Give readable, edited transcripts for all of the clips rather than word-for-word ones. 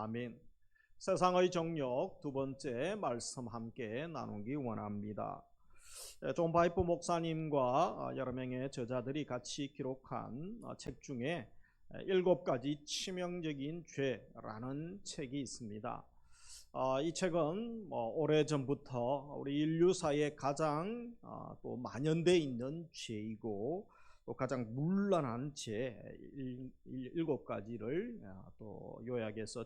아멘. 세상의 정욕 두 번째 말씀 함께 나누기 원합니다. 존 바이프 목사님과 여러 명의 저자들이 같이 기록한 책 중에 7가지 치명적인 죄라는 책이 있습니다. 이 책은 오래전부터 우리 인류사에 가장 또 만연되어 있는 죄이고 또 가장 문란한 죄 7가지를 또 요약해서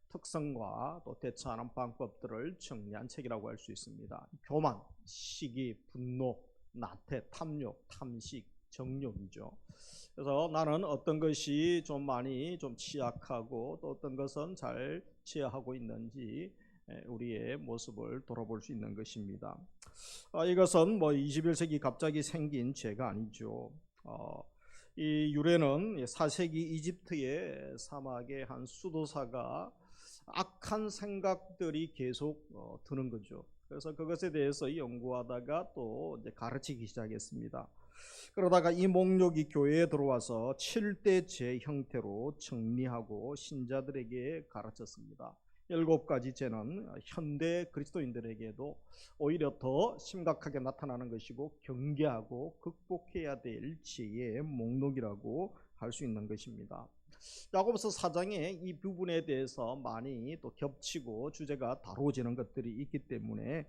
특성과 또 대처하는 방법들을 정리한 책이라고 할 수 있습니다. 교만, 시기, 분노, 나태, 탐욕, 탐식, 정욕이죠. 그래서 나는 어떤 것이 좀 많이 취약하고 또 어떤 것은 잘 제어하고 있는지 우리의 모습을 돌아볼 수 있는 것입니다. 이것은 21세기 갑자기 생긴 죄가 아니죠. 이 유래는 4세기 이집트의 사막의 한 수도사가 악한 생각들이 계속 드는 거죠. 그래서 그것에 대해서 연구하다가 또 이제 가르치기 시작했습니다. 그러다가 이 목록이 교회에 들어와서 7대 죄 형태로 정리하고 신자들에게 가르쳤습니다. 7가지 죄는 현대 그리스도인들에게도 오히려 더 심각하게 나타나는 것이고 경계하고 극복해야 될 죄의 목록이라고 할 수 있는 것입니다. 야고보서 4장에 이 부분에 대해서 많이 또 겹치고 주제가 다루어지는 것들이 있기 때문에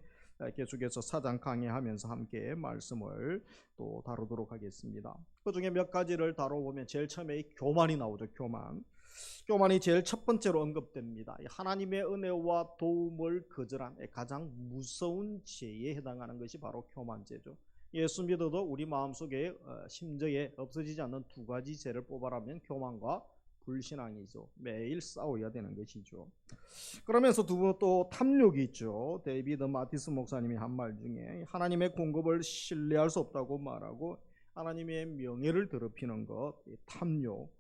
계속해서 4장 강의하면서 함께 말씀을 또 다루도록 하겠습니다. 그 중에 몇 가지를 다뤄보면 제일 처음에 교만이 나오죠. 교만이 제일 첫 번째로 언급됩니다. 하나님의 은혜와 도움을 거절한 가장 무서운 죄에 해당하는 것이 바로 교만죄죠. 예수 믿어도 우리 마음속에 심정에 없어지지 않는 2가지 죄를 뽑아라면 교만과 불신앙이죠. 매일 싸워야 되는 것이죠. 그러면서 또 탐욕이 있죠. 데이비드 마티스 목사님이 한 말 중에 하나님의 공급을 신뢰할 수 없다고 말하고 하나님의 명예를 더럽히는 것, 탐욕.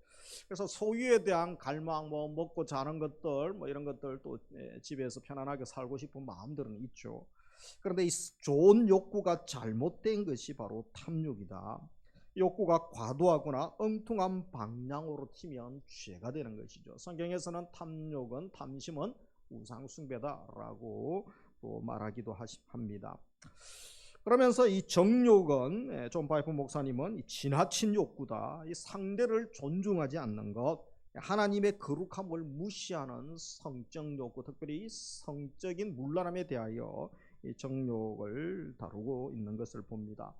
그래서 소유에 대한 갈망, 먹고 자는 것들, 이런 것들 또 집에서 편안하게 살고 싶은 마음들은 있죠. 그런데 이 좋은 욕구가 잘못된 것이 바로 탐욕이다. 욕구가 과도하거나 엉뚱한 방향으로 튀면 죄가 되는 것이죠. 성경에서는 탐욕은, 탐심은 우상숭배다라고 또 말하기도 합니다. 그러면서 이 정욕은 존 바이프 목사님은 지나친 욕구다. 이 상대를 존중하지 않는 것, 하나님의 거룩함을 무시하는 성적 욕구, 특별히 성적인 문란함에 대하여 이 정욕을 다루고 있는 것을 봅니다.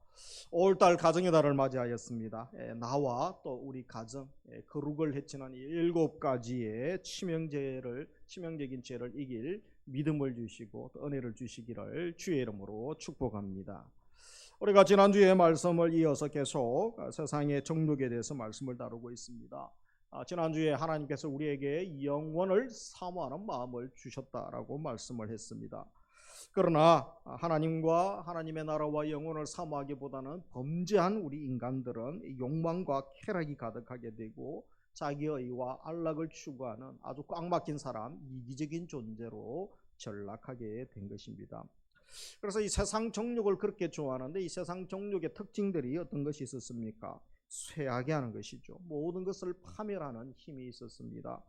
5월달 가정의 달을 맞이하였습니다. 나와 또 우리 가정, 거룩을 해치는 7가지의 치명적인 죄를 이길 믿음을 주시고 또 은혜를 주시기를 주의 이름으로 축복합니다. 우리가 지난주에 말씀을 이어서 계속 세상의 정욕에 대해서 말씀을 다루고 있습니다. 지난주에 하나님께서 우리에게 영원을 사모하는 마음을 주셨다라고 말씀을 했습니다. 그러나 하나님과 하나님의 나라와 영혼을 사모하기보다는 범죄한 우리 인간들은 욕망과 쾌락이 가득하게 되고 자기의와 안락을 추구하는 아주 꽉 막힌 사람, 이기적인 존재로 전락하게 된 것입니다. 그래서 이 세상 정욕을 그렇게 좋아하는데 이 세상 정욕의 특징들이 어떤 것이 있었습니까? 쇠하게 하는 것이죠. 모든 것을 파멸하는 힘이 있었습니다.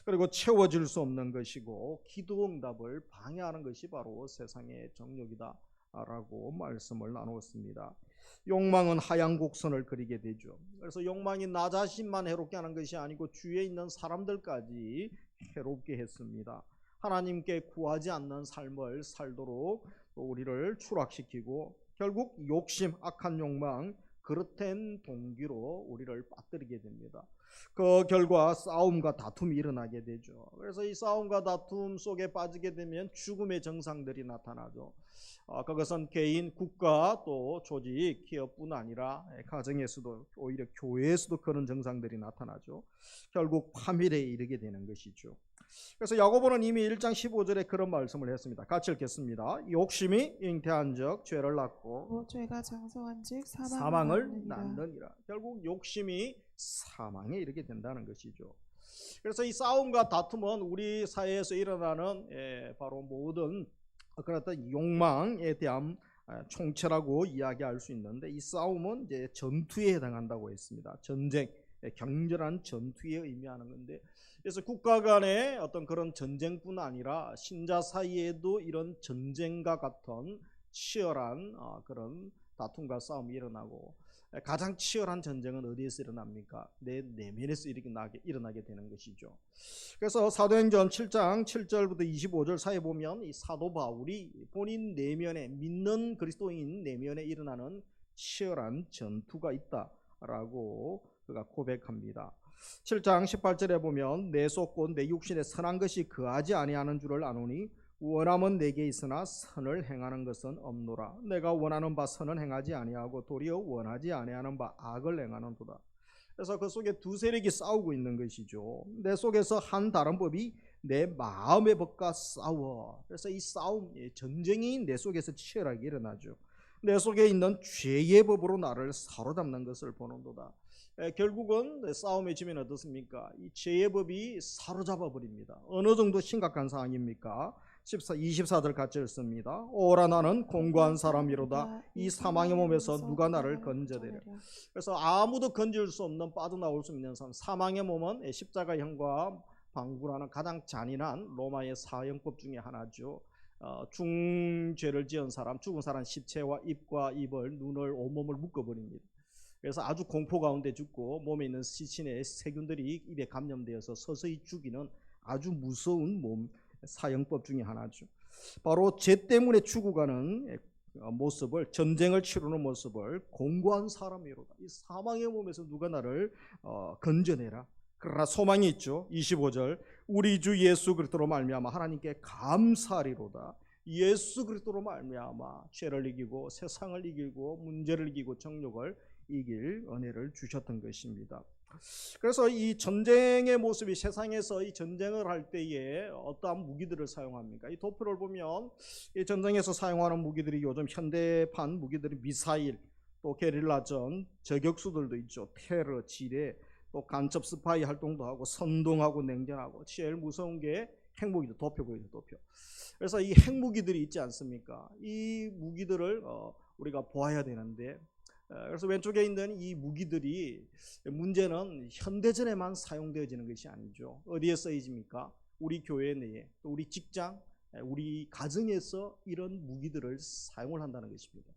그리고 채워질 수 없는 것이고 기도응답을 방해하는 것이 바로 세상의 정욕이다 라고 말씀을 나누었습니다. 욕망은 하얀 곡선을 그리게 되죠. 그래서 욕망이 나 자신만 해롭게 하는 것이 아니고 주위에 있는 사람들까지 해롭게 했습니다. 하나님께 구하지 않는 삶을 살도록 우리를 추락시키고 결국 욕심, 악한 욕망, 그릇된 동기로 우리를 빠뜨리게 됩니다. 그 결과 싸움과 다툼이 일어나게 되죠. 그래서 이 싸움과 다툼 속에 빠지게 되면 죽음의 증상들이 나타나죠. 그것은 개인, 국가, 또 조직, 기업뿐 아니라 가정에서도 오히려 교회에서도 그런 증상들이 나타나죠. 결국 파멸에 이르게 되는 것이죠. 그래서 야고보는 이미 1장 15절에 그런 말씀을 했습니다. 같이 읽겠습니다. 욕심이 잉태한 적 죄를 낳고 죄가 장성한 즉 사망을 낳느니라. 결국 욕심이 사망에 이르게 된다는 것이죠. 그래서 이 싸움과 다툼은 우리 사회에서 일어나는 바로 모든 그런 욕망에 대한 총체라고 이야기할 수 있는데 이 싸움은 이제 전투에 해당한다고 했습니다. 전쟁, 격렬한 전투에 의미하는 건데, 그래서 국가 간의 어떤 그런 전쟁뿐 아니라 신자 사이에도 이런 전쟁과 같은 치열한 그런 다툼과 싸움이 일어나고, 가장 치열한 전쟁은 어디에서 일어납니까? 내 내면에서 일어나게 되는 것이죠. 그래서 사도행전 7장 7절부터 25절 사이에 보면 이 사도 바울이 본인 내면에, 믿는 그리스도인 내면에 일어나는 치열한 전투가 있다라고 그가 고백합니다. 7장 18절에 보면 내 속 곧 내 육신에 선한 것이 거하지 아니하는 줄을 아노니 원함은 내게 있으나 선을 행하는 것은 없노라. 내가 원하는 바 선은 행하지 아니하고 도리어 원하지 아니하는 바 악을 행하는도다. 그래서 그 속에 두 세력이 싸우고 있는 것이죠. 내 속에서 한 다른 법이 내 마음의 법과 싸워. 그래서 이 싸움, 전쟁이 내 속에서 치열하게 일어나죠. 내 속에 있는 죄의 법으로 나를 사로잡는 것을 보는도다. 결국은 싸움의 지면 어떻습니까? 이 죄의 법이 사로잡아 버립니다. 어느 정도 심각한 상황입니까? 24절 같이 읽습니다. 오라 나는 공고한 사람이로다. 이 사망의 몸에서 누가 나를 건져내랴. 그래서 아무도 건질 수 없는, 빠져나올 수 있는 사람, 사망의 몸은 십자가형과 방구라는 가장 잔인한 로마의 사형법 중에 하나죠. 중죄를 지은 사람, 죽은 사람 시체와 입과 입을, 눈을, 온몸을 묶어버립니다. 그래서 아주 공포 가운데 죽고 몸에 있는 시신의 세균들이 입에 감염되어서 서서히 죽이는 아주 무서운 사형법 중에 하나죠. 바로 죄 때문에 죽어가는 모습을, 전쟁을 치르는 모습을 공고한 사람이로다. 이 사망의 몸에서 누가 나를 건져내라. 그러나 소망이 있죠. 25절 우리 주 예수 그리스도로 말미암아 하나님께 감사하리로다. 예수 그리스도로 말미암아 죄를 이기고 세상을 이기고 문제를 이기고 정욕을 이길 은혜를 주셨던 것입니다. 그래서 이 전쟁의 모습이, 세상에서 이 전쟁을 할 때에 어떠한 무기들을 사용합니까? 이 도표를 보면 이 전쟁에서 사용하는 무기들이, 요즘 현대판 무기들이 미사일, 또 게릴라전, 저격수들도 있죠. 테러, 지뢰, 또 간첩 스파이 활동도 하고 선동하고 냉전하고, 제일 무서운 게 핵무기죠. 도표 보이죠, 도표. 그래서 이 핵무기들이 있지 않습니까? 이 무기들을 우리가 보아야 되는데, 그래서 왼쪽에 있는 이 무기들이, 문제는 현대전에만 사용되어지는 것이 아니죠. 어디에 쓰여집니까? 우리 교회 내에, 또 우리 직장, 우리 가정에서 이런 무기들을 사용을 한다는 것입니다.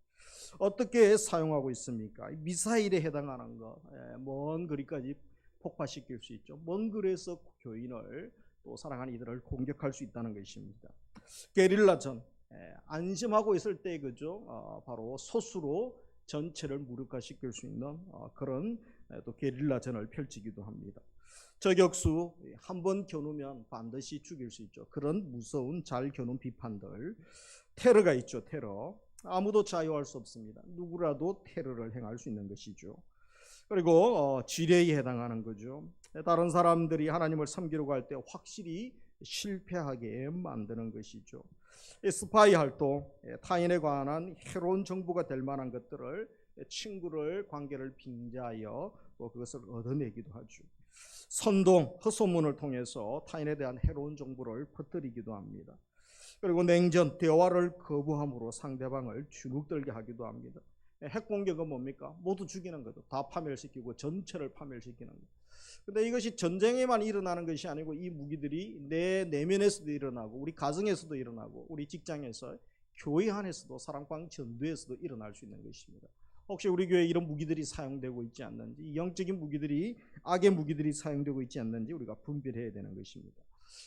어떻게 사용하고 있습니까? 미사일에 해당하는 것, 먼 거리까지 폭파시킬 수 있죠. 먼 거리에서 교인을, 또 사랑하는 이들을 공격할 수 있다는 것입니다. 게릴라전, 안심하고 있을 때, 그죠? 바로 소수로 전체를 무력화시킬 수 있는 그런 또 게릴라전을 펼치기도 합니다. 저격수, 한 번 겨누면 반드시 죽일 수 있죠. 그런 무서운 잘 겨눈 비판들. 테러가 있죠. 테러. 아무도 자유할 수 없습니다. 누구라도 테러를 행할 수 있는 것이죠. 그리고 지뢰에 해당하는 거죠. 다른 사람들이 하나님을 섬기려고 할 때 확실히 실패하게 만드는 것이죠. 스파이 활동, 타인에 관한 해로운 정보가 될 만한 것들을, 친구를, 관계를 빙자하여 또 그것을 얻어내기도 하죠. 선동, 헛소문을 통해서 타인에 대한 해로운 정보를 퍼뜨리기도 합니다. 그리고 냉전, 대화를 거부함으로 상대방을 주눅들게 하기도 합니다. 핵공격은 뭡니까? 모두 죽이는 거죠. 다 파멸시키고 전체를 파멸시키는 거. 근데 이것이 전쟁에만 일어나는 것이 아니고, 이 무기들이 내 내면에서도 일어나고, 우리 가정에서도 일어나고, 우리 직장에서, 교회 안에서도, 사랑방 전도에서도 일어날 수 있는 것입니다. 혹시 우리 교회에 이런 무기들이 사용되고 있지 않는지, 영적인 무기들이, 악의 무기들이 사용되고 있지 않는지 우리가 분별해야 되는 것입니다.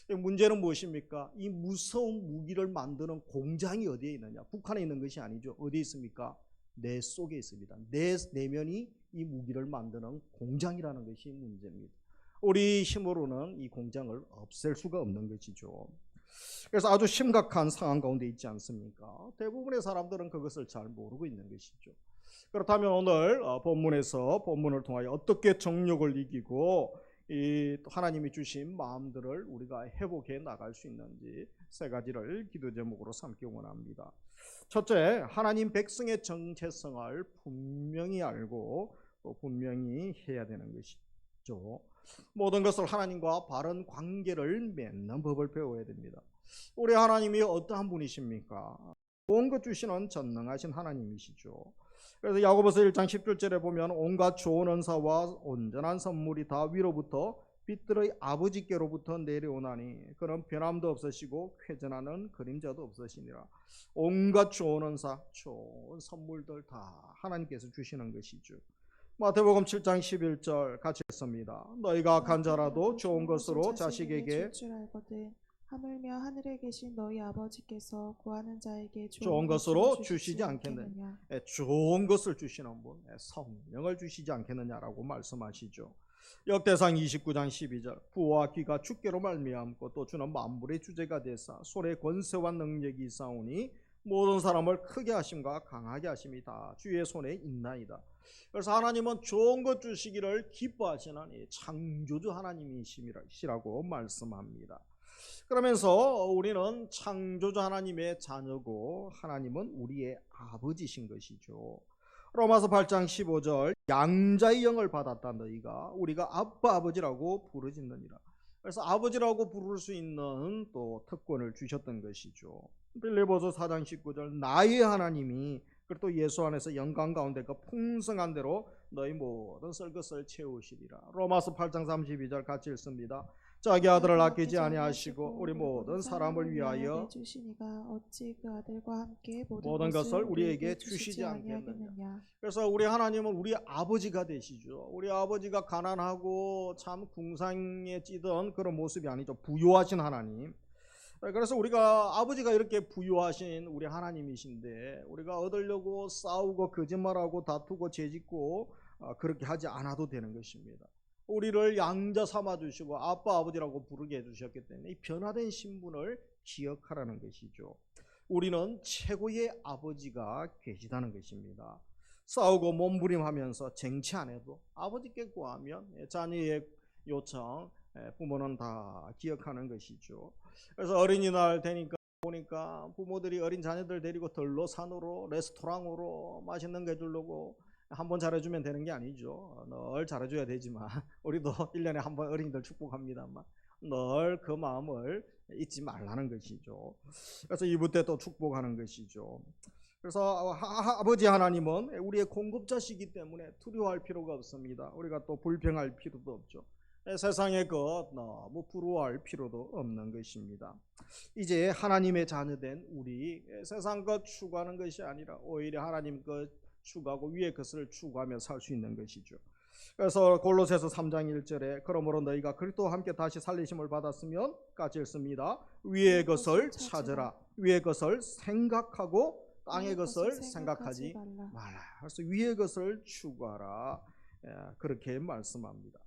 문제는 무엇입니까? 이 무서운 무기를 만드는 공장이 어디에 있느냐? 북한에 있는 것이 아니죠. 어디에 있습니까? 내 속에 있습니다. 내 내면이 이 무기를 만드는 공장이라는 것이 문제입니다. 우리 힘으로는 이 공장을 없앨 수가 없는 것이죠. 그래서 아주 심각한 상황 가운데 있지 않습니까? 대부분의 사람들은 그것을 잘 모르고 있는 것이죠. 그렇다면 오늘 본문을 통하여 어떻게 정욕을 이기고 이 하나님이 주신 마음들을 우리가 회복해 나갈 수 있는지 세 가지를 기도 제목으로 삼기 원합니다. 첫째, 하나님 백성의 정체성을 분명히 알고 또 분명히 해야 되는 것이죠. 모든 것을 하나님과 바른 관계를 맺는 법을 배워야 됩니다. 우리 하나님이 어떠한 분이십니까? 좋은 것 주시는 전능하신 하나님이시죠. 그래서 야고보서 1장 10절에 보면 온갖 좋은 은사와 온전한 선물이 다 위로부터 빛들의 아버지께로부터 내려오나니 그는 변함도 없으시고 회전하는 그림자도 없으시니라. 온갖 좋은 은사, 좋은 선물들 다 하나님께서 주시는 것이죠. 마태복음 7장 11절 같이 읽습니다. 너희가 악한 자라도 좋은 것으로 자식에게 줄 알거든 하물며 하늘에 계신 너희 아버지께서 구하는 자에게 좋은 것으로 주시지 않겠느냐. 좋은 것을 주시는 분, 성령을 주시지 않겠느냐라고 말씀하시죠. 역대상 29장 12절 부와 귀가 주께로 말미암고 또 주는 만물의 주제가 되사 손에 권세와 능력이 있사오니 모든 사람을 크게 하심과 강하게 하심이 다 주의 손에 있나이다. 그래서 하나님은 좋은 것 주시기를 기뻐하시는 창조주 하나님이시라고 말씀합니다. 그러면서 우리는 창조주 하나님의 자녀고 하나님은 우리의 아버지신 것이죠. 로마서 8장 15절 양자의 영을 받았다 너희가 우리가 아빠 아버지라고 부르짖느니라. 그래서 아버지라고 부를 수 있는 또 특권을 주셨던 것이죠. 빌립보서 4장 19절 나의 하나님이 그리고 또 예수 안에서 영광 가운데 그 풍성한 대로 너희 모든 썰 것을 채우시리라. 로마서 8장 32절 같이 읽습니다. 자기 아들을 아끼지 아니하시고 우리 모든 사람을 위하여 주시니가 어찌 그 아들과 함께 모든 것을 우리에게 주시지 않겠느냐. 그래서 우리 하나님은 우리 아버지가 되시죠. 우리 아버지가 가난하고 참 궁상에 찌던 그런 모습이 아니죠. 부유하신 하나님. 그래서 우리가 아버지가 이렇게 부유하신 우리 하나님이신데 우리가 얻으려고 싸우고 거짓말하고 다투고 죄짓고 그렇게 하지 않아도 되는 것입니다. 우리를 양자 삼아주시고 아빠 아버지라고 부르게 해주셨기 때문에 이 변화된 신분을 기억하라는 것이죠. 우리는 최고의 아버지가 계시다는 것입니다. 싸우고 몸부림하면서 쟁취 안 해도 아버지께 구하면 자녀의 요청 부모는 다 기억하는 것이죠. 그래서 어린이날 되니까 보니까 부모들이 어린 자녀들 데리고 들로 산으로 레스토랑으로 맛있는 거 해주려고 한번 잘해주면 되는 게 아니죠. 늘 잘해줘야 되지만 우리도 1년에 한 번 어린이들 축복합니다만 늘 그 마음을 잊지 말라는 것이죠. 그래서 이브 때 또 축복하는 것이죠. 그래서 아버지 하나님은 우리의 공급자시기 때문에 두려워할 필요가 없습니다. 우리가 또 불평할 필요도 없죠. 세상의 것 너무 부러워할 필요도 없는 것입니다. 이제 하나님의 자녀된 우리 세상 것 추구하는 것이 아니라 오히려 하나님 것 추구하고 위의 것을 추구하며 살 수 있는 것이죠. 그래서 골로새서 3장 1절에 그러므로 너희가 그리스도와 함께 다시 살리심을 받았으면 같이 읽습니다. 위의 것을 찾으라. 위의 것을 생각하고 땅의 것을 생각하지 말라. 그래서 위의 것을 추구하라. 그렇게 말씀합니다.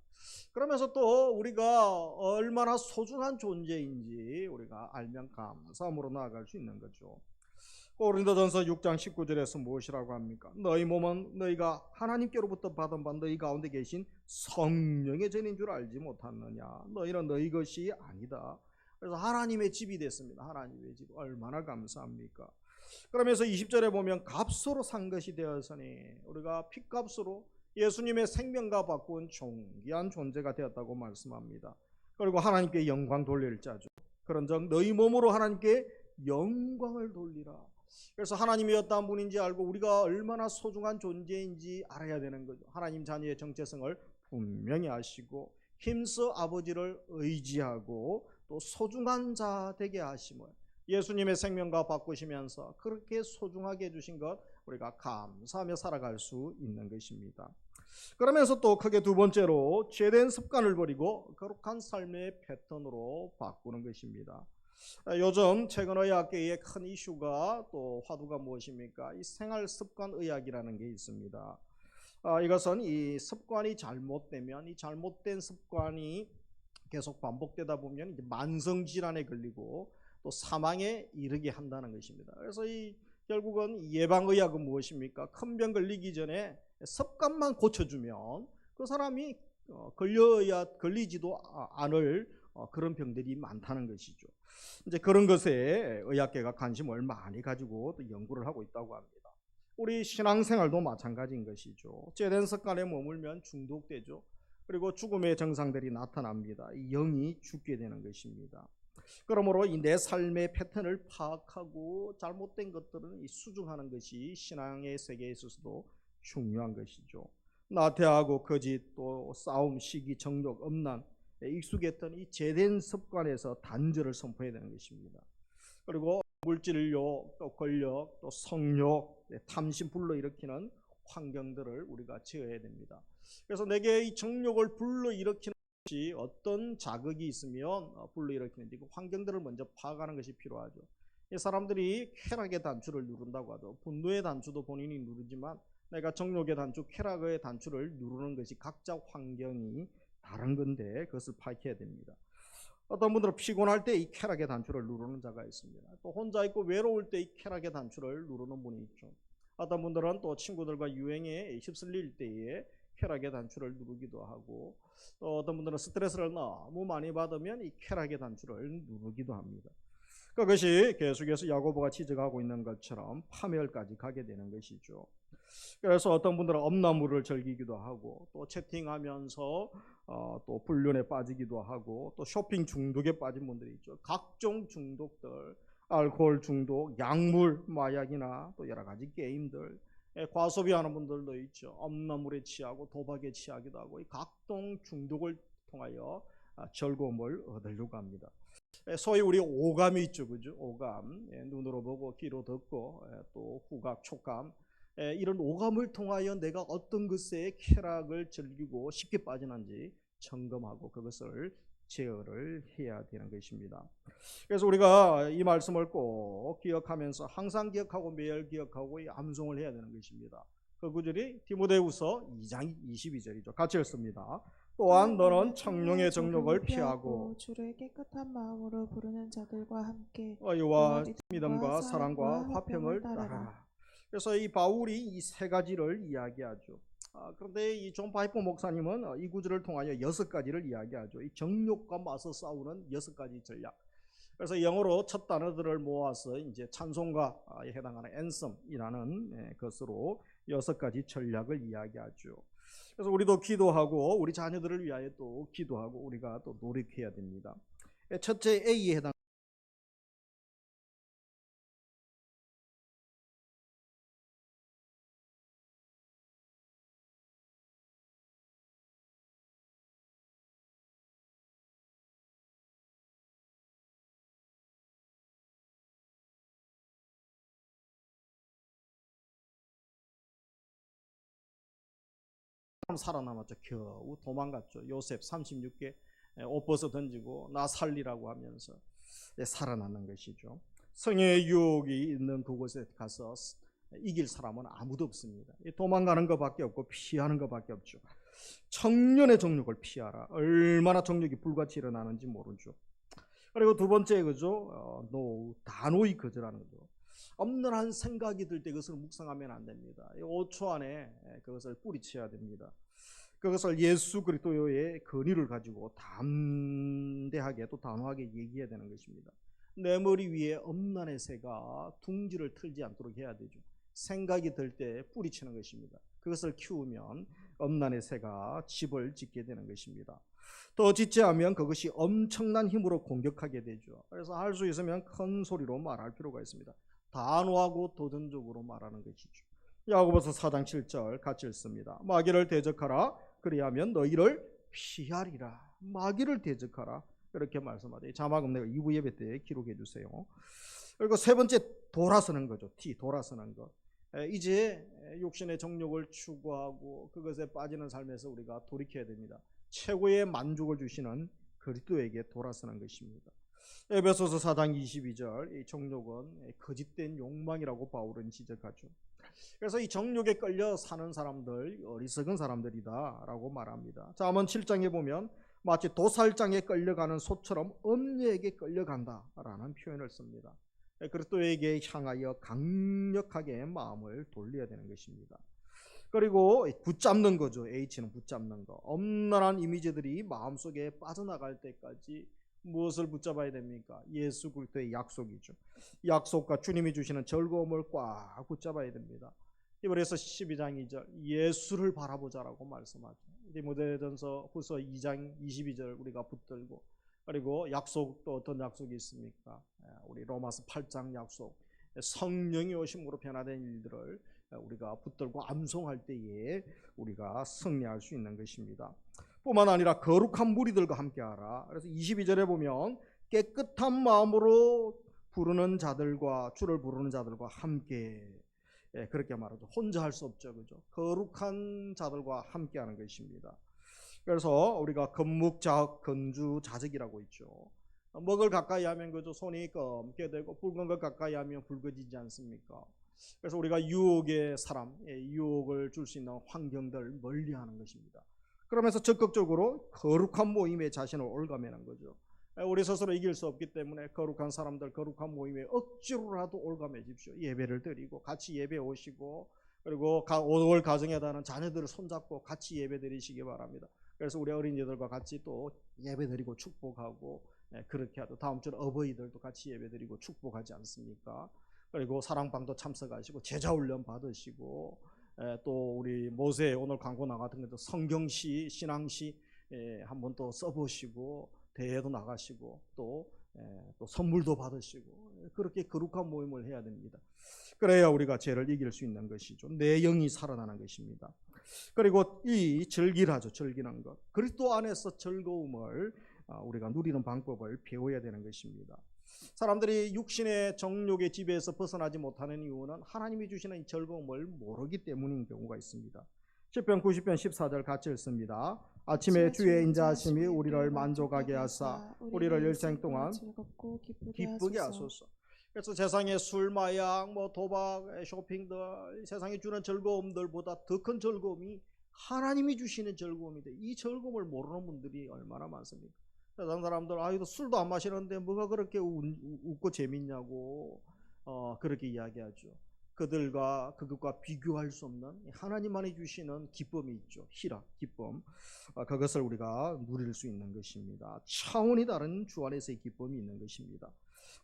그러면서 또 우리가 얼마나 소중한 존재인지 우리가 알면 감사함으로 나아갈 수 있는 거죠. 고린도전서 6장 19절에서 무엇이라고 합니까? 너희 몸은 너희가 하나님께로부터 받은 바 너희 가운데 계신 성령의 전인 줄 알지 못하느냐. 너희는 너희 것이 아니다. 그래서 하나님의 집이 됐습니다. 하나님의 집 얼마나 감사합니까? 그러면서 20절에 보면 값으로 산 것이 되었으니 우리가 핏값으로 예수님의 생명과 바꾼 존귀한 존재가 되었다고 말씀합니다. 그리고 하나님께 영광 돌릴 자죠. 그런즉 너희 몸으로 하나님께 영광을 돌리라. 그래서 하나님이 어떤 분인지 알고 우리가 얼마나 소중한 존재인지 알아야 되는 거죠. 하나님 자녀의 정체성을 분명히 아시고 힘써 아버지를 의지하고 또 소중한 자 되게 하심을 예수님의 생명과 바꾸시면서 그렇게 소중하게 해주신 것 우리가 감사하며 살아갈 수 있는 것입니다. 그러면서 또 크게 두 번째로 죄된 습관을 버리고 거룩한 삶의 패턴으로 바꾸는 것입니다. 요즘 최근 의학계의 큰 이슈가 또 화두가 무엇입니까? 이 생활습관의학이라는 게 있습니다. 이것은 이 습관이 잘못되면 이 잘못된 습관이 계속 반복되다 보면 이제 만성 질환에 걸리고 또 사망에 이르게 한다는 것입니다. 그래서 이 결국은 예방의학은 무엇입니까? 큰 병 걸리기 전에 습관만 고쳐주면 그 사람이 걸리지도 않을 그런 병들이 많다는 것이죠. 이제 그런 것에 의학계가 관심을 많이 가지고 또 연구를 하고 있다고 합니다. 우리 신앙생활도 마찬가지인 것이죠. 죄된 습관에 머물면 중독되죠. 그리고 죽음의 증상들이 나타납니다. 영이 죽게 되는 것입니다. 그러므로 이 내 삶의 패턴을 파악하고 잘못된 것들은 수정하는 것이 신앙의 세계에 있어서도 중요한 것이죠. 나태하고 거짓, 또 싸움, 시기, 정욕, 음란, 익숙했던 이 죄된 습관에서 단절을 선포해야 되는 것입니다. 그리고 물질욕, 또 권력, 또 성욕, 탐심 불러일으키는 환경들을 우리가 제어해야 됩니다. 그래서 내게 이 정욕을 불러일으키는 것이 어떤 자극이 있으면 불러일으키는지 그 환경들을 먼저 파악하는 것이 필요하죠. 이 사람들이 쾌락의 단추를 누른다고 하죠. 분노의 단추도 본인이 누르지만 내가 정욕의 단추, 쾌락의 단추를 누르는 것이 각자 환경이 다른 건데 그것을 파악해야 됩니다. 어떤 분들은 피곤할 때 이 쾌락의 단추를 누르는 자가 있습니다. 또 혼자 있고 외로울 때 이 쾌락의 단추를 누르는 분이 있죠. 어떤 분들은 또 친구들과 유행에 휩쓸릴 때에 쾌락의 단추를 누르기도 하고, 또 어떤 분들은 스트레스를 너무 많이 받으면 이 쾌락의 단추를 누르기도 합니다. 그것이 계속해서 야고보가 지적하고 있는 것처럼 파멸까지 가게 되는 것이죠. 그래서 어떤 분들은 엄나무를 즐기기도 하고, 또 채팅하면서 또 불륜에 빠지기도 하고, 또 쇼핑 중독에 빠진 분들이 있죠. 각종 중독들, 알코올 중독, 약물, 마약이나 또 여러 가지 게임들, 과소비하는 분들도 있죠. 엄나물에 취하고 도박에 취하기도 하고, 이 각종 중독을 통하여 즐거움을 얻으려고 합니다. 소위 우리 오감이 있죠, 그죠? 오감, 눈으로 보고 귀로 듣고 또 후각, 촉감, 이런 오감을 통하여 내가 어떤 것에 쾌락을 즐기고 쉽게 빠지는지 점검하고 그것을 제어를 해야 되는 것입니다. 그래서 우리가 이 말씀을 꼭 기억하면서 항상 기억하고 매일 기억하고 이 암송을 해야 되는 것입니다. 그 구절이 디모데후서 2장 22절이죠. 같이 읽습니다. 또한 너는 청룡의 정욕을 피하고 주를 깨끗한 마음으로 부르는 자들과 함께 의와 믿음과 사랑과 화평을 따르라. 그래서 이 바울이 이 세 가지를 이야기하죠. 그런데 이 존 파이퍼 목사님은 이 구절을 통하여 6가지를 이야기하죠. 이 정욕과 맞서 싸우는 6가지 전략. 그래서 영어로 첫 단어들을 모아서 이제 찬송가에 해당하는 앤썸이라는 것으로 6가지 전략을 이야기하죠. 그래서 우리도 기도하고 우리 자녀들을 위하여 또 기도하고 우리가 또 노력해야 됩니다. 첫째 A에 해당 살아남았죠. 겨우 도망갔죠. 요셉 36개 옷 벗어 던지고 나 살리라고 하면서 살아나는 것이죠. 성의 유혹이 있는 그곳에 가서 이길 사람은 아무도 없습니다. 도망가는 것밖에 없고 피하는 것밖에 없죠. 청년의 정욕을 피하라. 얼마나 정욕이 불같이 일어나는지 모르죠. 그리고 두 번째 그죠? 단호히 거절하는 거죠. 엄연한 생각이 들 때 그것을 묵상하면 안 됩니다. 5초 안에 그것을 뿌리쳐야 됩니다. 그것을 예수 그리스도의 권위를 가지고 담대하게 또 단호하게 얘기해야 되는 것입니다. 내 머리 위에 엄란의 새가 둥지를 틀지 않도록 해야 되죠. 생각이 들 때 뿌리치는 것입니다. 그것을 키우면 엄란의 새가 집을 짓게 되는 것입니다. 더 짓지 않으면 그것이 엄청난 힘으로 공격하게 되죠. 그래서 할 수 있으면 큰 소리로 말할 필요가 있습니다. 단호하고 도전적으로 말하는 것이죠. 야고보서 4장 7절 같이 읽습니다. 마귀를 대적하라. 그리하면 너희를 피하리라. 마귀를 대적하라. 이렇게 말씀하죠. 자막은 내가 2부 예배 때 기록해 주세요. 그리고 세 번째 돌아서는 거죠. 돌아서는 것. 이제 육신의 정욕을 추구하고 그것에 빠지는 삶에서 우리가 돌이켜야 됩니다. 최고의 만족을 주시는 그리스도에게 돌아서는 것입니다. 에베소서 4장 22절 이 정욕은 거짓된 욕망이라고 바울은 지적하죠. 그래서 이 정욕에 끌려 사는 사람들 어리석은 사람들이다 라고 말합니다. 잠언 7장에 보면 마치 도살장에 끌려가는 소처럼 엄녀에게 끌려간다 라는 표현을 씁니다. 그리스도에게 향하여 강력하게 마음을 돌려야 되는 것입니다. 그리고 붙잡는 거죠. H는 붙잡는 거. 엄란한 이미지들이 마음속에 빠져나갈 때까지 무엇을 붙잡아야 됩니까? 예수 그리스도의 약속이죠. 약속과 주님이 주시는 즐거움을 꽉 붙잡아야 됩니다. 히브리서 12장 2절 예수를 바라보자라고 말씀하죠. 디모데전서 후서 2장 22절 우리가 붙들고, 그리고 약속도 어떤 약속이 있습니까? 우리 로마서 8장 약속 성령이 오심으로 변화된 일들을 우리가 붙들고 암송할 때에 우리가 승리할 수 있는 것입니다. 뿐만 아니라 거룩한 무리들과 함께하라. 그래서 22절에 보면 깨끗한 마음으로 부르는 자들과 주를 부르는 자들과 함께, 그렇게 말하죠. 혼자 할 수 없죠, 그죠? 거룩한 자들과 함께하는 것입니다. 그래서 우리가 건묵자흑 건주자적이라고 있죠. 먹을 가까이 하면 그죠, 손이 검게 되고 붉은 것 가까이 하면 붉어지지 않습니까? 그래서 우리가 유혹의 사람, 유혹을 줄 수 있는 환경들 멀리하는 것입니다. 그러면서 적극적으로 거룩한 모임에 자신을 올가매는 거죠. 우리 스스로 이길 수 없기 때문에 거룩한 사람들, 거룩한 모임에 억지로라도 올가매십시오. 예배를 드리고 같이 예배 오시고, 그리고 올 가정에 다는 자녀들을 손잡고 같이 예배 드리시기 바랍니다. 그래서 우리 어린이들과 같이 또 예배 드리고 축복하고, 그렇게 하죠. 다음 주는 어버이들도 같이 예배 드리고 축복하지 않습니까? 그리고 사랑방도 참석하시고 제자훈련 받으시고, 또 우리 모세 오늘 광고 나갔던 것도 성경시, 신앙시 한번 또 써보시고, 대회도 나가시고, 또 선물도 받으시고, 그렇게 거룩한 모임을 해야 됩니다. 그래야 우리가 죄를 이길 수 있는 것이죠. 내 영이 살아나는 것입니다. 그리고 이 즐기라죠. 즐기는 것. 그리스도 안에서 즐거움을 우리가 누리는 방법을 배워야 되는 것입니다. 사람들이 육신의 정욕의 지배에서 벗어나지 못하는 이유는 하나님이 주시는 이 즐거움을 모르기 때문인 경우가 있습니다. 시편 90편 14절 같이 읽습니다. 아침에 주의 인자하심이 우리를 만족하게 하사 우리를 일생 동안 즐겁고 기쁘게 하소서. 그래서 세상의 술, 마약, 도박, 쇼핑들, 세상이 주는 즐거움들보다 더 큰 즐거움이 하나님이 주시는 즐거움인데, 이 즐거움을 모르는 분들이 얼마나 많습니까? 세상 사람들 술도 안 마시는데 뭐가 그렇게 웃고 재밌냐고 그렇게 이야기하죠. 그것과 비교할 수 없는 하나님만이 주시는 기쁨이 있죠. 희락, 기쁨. 그것을 우리가 누릴 수 있는 것입니다. 차원이 다른 주 안에서의 기쁨이 있는 것입니다.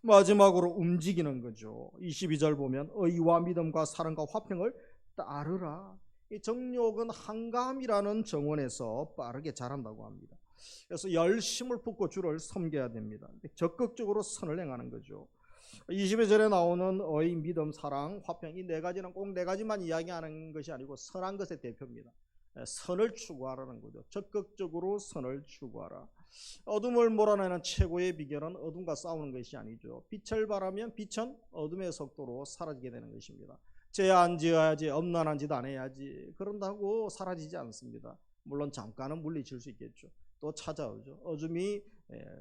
마지막으로 움직이는 거죠. 22절 보면 의와 믿음과 사랑과 화평을 따르라. 이 정욕은 한감이라는 정원에서 빠르게 자란다고 합니다. 그래서 열심을 붓고 주를 섬겨야 됩니다. 적극적으로 선을 행하는 거죠. 22절에 나오는 의, 믿음, 사랑, 화평, 이 네 가지는 꼭 네 가지만 이야기하는 것이 아니고 선한 것의 대표입니다. 선을 추구하라는 거죠. 적극적으로 선을 추구하라. 어둠을 몰아내는 최고의 비결은 어둠과 싸우는 것이 아니죠. 빛을 바라면 빛은 어둠의 속도로 사라지게 되는 것입니다. 죄 안 지어야지, 엄란한 짓 안 해야지, 그런다고 사라지지 않습니다. 물론 잠깐은 물리칠 수 있겠죠. 또 찾아오죠. 어둠이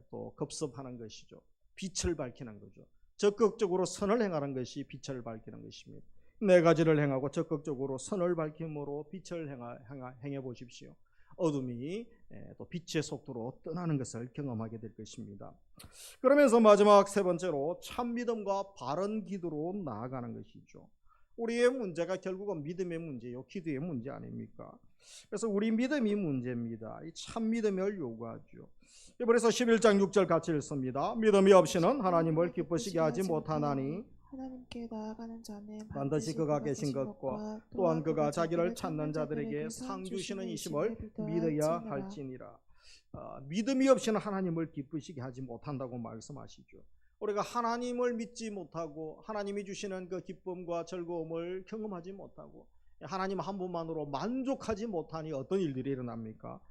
또 급습하는 것이죠. 빛을 밝히는 거죠. 적극적으로 선을 행하는 것이 빛을 밝히는 것입니다. 네 가지를 행하고 적극적으로 선을 밝힘으로 빛을 행해 보십시오. 어둠이 또 빛의 속도로 떠나는 것을 경험하게 될 것입니다. 그러면서 마지막 세 번째로 참 믿음과 바른 기도로 나아가는 것이죠. 우리의 문제가 결국은 믿음의 문제요, 기도의 문제 아닙니까? 그래서 우리 믿음이 문제입니다. 이 참 믿음을 요구하죠. 그래서 11장 6절 같이 읽습니다. 믿음이 없이는 하나님을 기쁘시게 하지 못하나니 하나님께 나아가는 자는 반드시 그가 계신 것과 또한 그가 자기를 찾는 자들에게 상 주시는 이심을 믿어야 할지니라. 믿음이 없이는 하나님을 기쁘시게 하지 못한다고 말씀하시죠. 우리가 하나님을 믿지 못하고 하나님이 주시는 그 기쁨과 즐거움을 경험하지 못하고 하나님 한 분만으로 만족하지 못하니 어떤 일들이 일어납니까?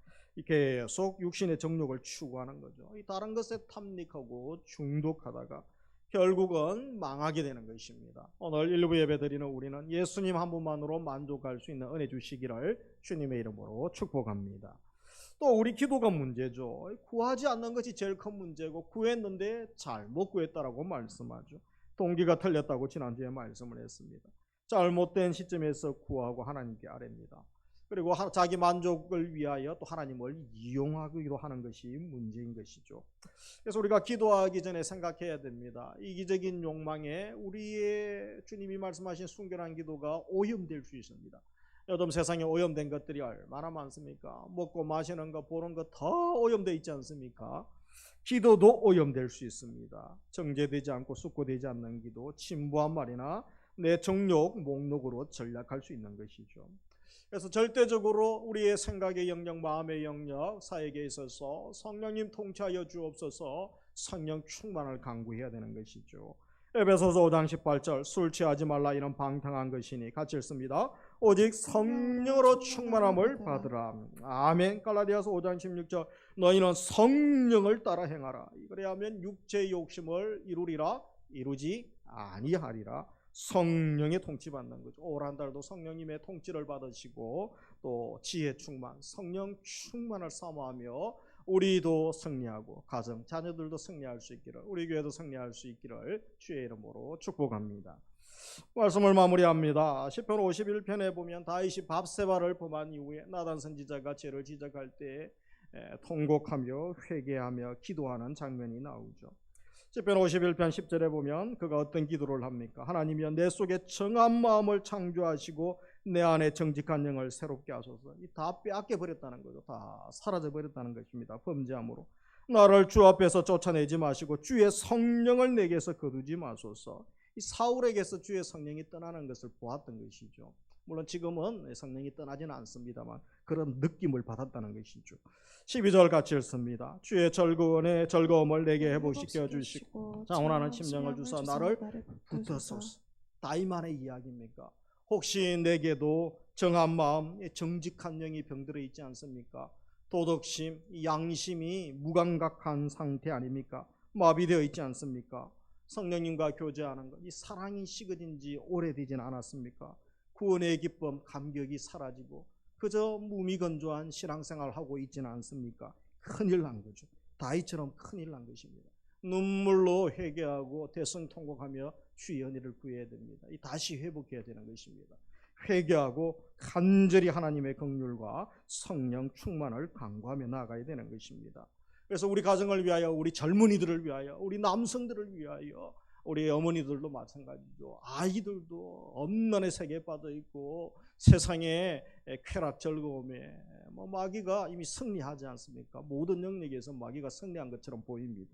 계속 육신의 정욕을 추구하는 거죠. 다른 것에 탐닉하고 중독하다가 결국은 망하게 되는 것입니다. 오늘 일부 예배 드리는 우리는 예수님 한 분만으로 만족할 수 있는 은혜 주시기를 주님의 이름으로 축복합니다. 또 우리 기도가 문제죠. 구하지 않는 것이 제일 큰 문제고 구했는데 잘못 구했다라고 말씀하죠. 동기가 틀렸다고 지난주에 말씀을 했습니다. 잘못된 시점에서 구하고 하나님께 아뢰입니다. 그리고 자기 만족을 위하여 또 하나님을 이용하기도 하는 것이 문제인 것이죠. 그래서 우리가 기도하기 전에 생각해야 됩니다. 이기적인 욕망에 우리의 주님이 말씀하신 순결한 기도가 오염될 수 있습니다. 요즘 세상에 오염된 것들이 얼마나 많습니까? 먹고 마시는 거, 보는 거 더 오염되어 있지 않습니까? 기도도 오염될 수 있습니다. 정제되지 않고 숙고되지 않는 기도, 진부한 말이나 내 정욕 목록으로 전락할 수 있는 것이죠. 그래서 절대적으로 우리의 생각의 영역, 마음의 영역, 사역에 있어서 성령님 통치하여 주옵소서, 성령 충만을 간구해야 되는 것이죠. 에베소서 5장 18절 술 취하지 말라 이는 방탕한 것이니 같이 읽습니다. 오직 성령으로 충만함을 받으라. 아멘. 갈라디아서 5장 16절 너희는 성령을 따라 행하라. 그래야면 육체의 욕심을 이루리라 이루지 아니하리라. 성령의 통치받는 거죠. 올 한 달도 성령님의 통치를 받으시고 또 지혜 충만, 성령 충만을 사모하며 우리도 승리하고 가정, 자녀들도 승리할 수 있기를, 우리 교회도 승리할 수 있기를 주의 이름으로 축복합니다. 말씀을 마무리합니다. 시편 51편에 보면 다윗이 밧세바를 범한 이후에 나단 선지자가 죄를 지적할 때 통곡하며 회개하며 기도하는 장면이 나오죠. 시편 51편 10절에 보면 그가 어떤 기도를 합니까? 하나님이여 내 속에 정한 마음을 창조하시고 내 안에 정직한 영을 새롭게 하소서. 다 빼앗겨 버렸다는 거죠. 다 사라져 버렸다는 것입니다. 범죄함으로. 나를 주 앞에서 쫓아내지 마시고 주의 성령을 내게서 거두지 마소서. 이 사울에게서 주의 성령이 떠나는 것을 보았던 것이죠. 물론 지금은 성령이 떠나지는 않습니다만 그런 느낌을 받았다는 것이죠. 12절 같이 읽습니다. 주의 즐거움을 내게 회복시켜 주시고 장원하는 심령을 주사 나를 붙드소서. 다윗만의 이야기입니까? 혹시 내게도 정한 마음, 정직한 영이 병들어 있지 않습니까? 도덕심, 양심이 무감각한 상태 아닙니까? 마비되어 있지 않습니까? 성령님과 교제하는 것, 이 사랑이 식어진 지 오래되진 않았습니까? 구원의 기쁨, 감격이 사라지고 그저 무미건조한 신앙생활을 하고 있지는 않습니까? 큰일 난 거죠. 다윗처럼 큰일 난 것입니다. 눈물로 회개하고 대성통곡하며 주의 은혜를 구해야 됩니다. 다시 회복해야 되는 것입니다. 회개하고 간절히 하나님의 긍휼과 성령 충만을 간구하며 나아가야 되는 것입니다. 그래서 우리 가정을 위하여, 우리 젊은이들을 위하여, 우리 남성들을 위하여, 우리 어머니들도 마찬가지죠. 아이들도 엄난의 세계에 빠져 있고 세상의 쾌락 즐거움에 마귀가 이미 승리하지 않습니까? 모든 영역에서 마귀가 승리한 것처럼 보입니다.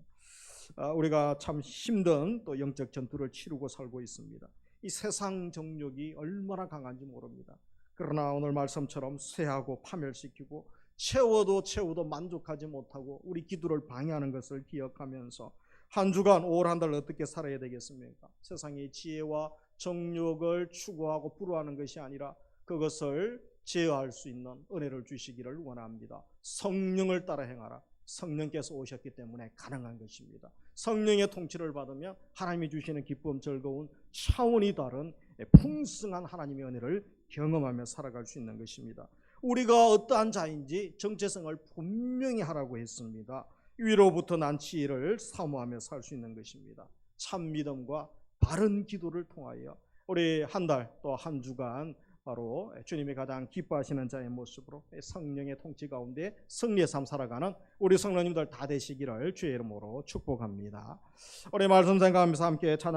우리가 참 힘든 또 영적 전투를 치르고 살고 있습니다. 이 세상 정욕이 얼마나 강한지 모릅니다. 그러나 오늘 말씀처럼 쇠하고 파멸시키고 채워도 만족하지 못하고 우리 기도를 방해하는 것을 기억하면서 한 주간 올 한 달 어떻게 살아야 되겠습니까? 세상의 지혜와 정욕을 추구하고 부러워하는 것이 아니라 그것을 제어할 수 있는 은혜를 주시기를 원합니다. 성령을 따라 행하라. 성령께서 오셨기 때문에 가능한 것입니다. 성령의 통치를 받으면 하나님이 주시는 기쁨, 즐거운 차원이 다른 풍성한 하나님의 은혜를 경험하며 살아갈 수 있는 것입니다. 우리가 어떠한 자인지 정체성을 분명히 하라고 했습니다. 위로부터 난 지혜를 사모하며 살 수 있는 것입니다. 참 믿음과 바른 기도를 통하여 우리 한 달 또 한 주간 바로 주님이 가장 기뻐하시는 자의 모습으로 성령의 통치 가운데 승리의 삶 살아가는 우리 성도님들 다 되시기를 주의 이름으로 축복합니다. 우리 말씀 생각하면서 함께 찬양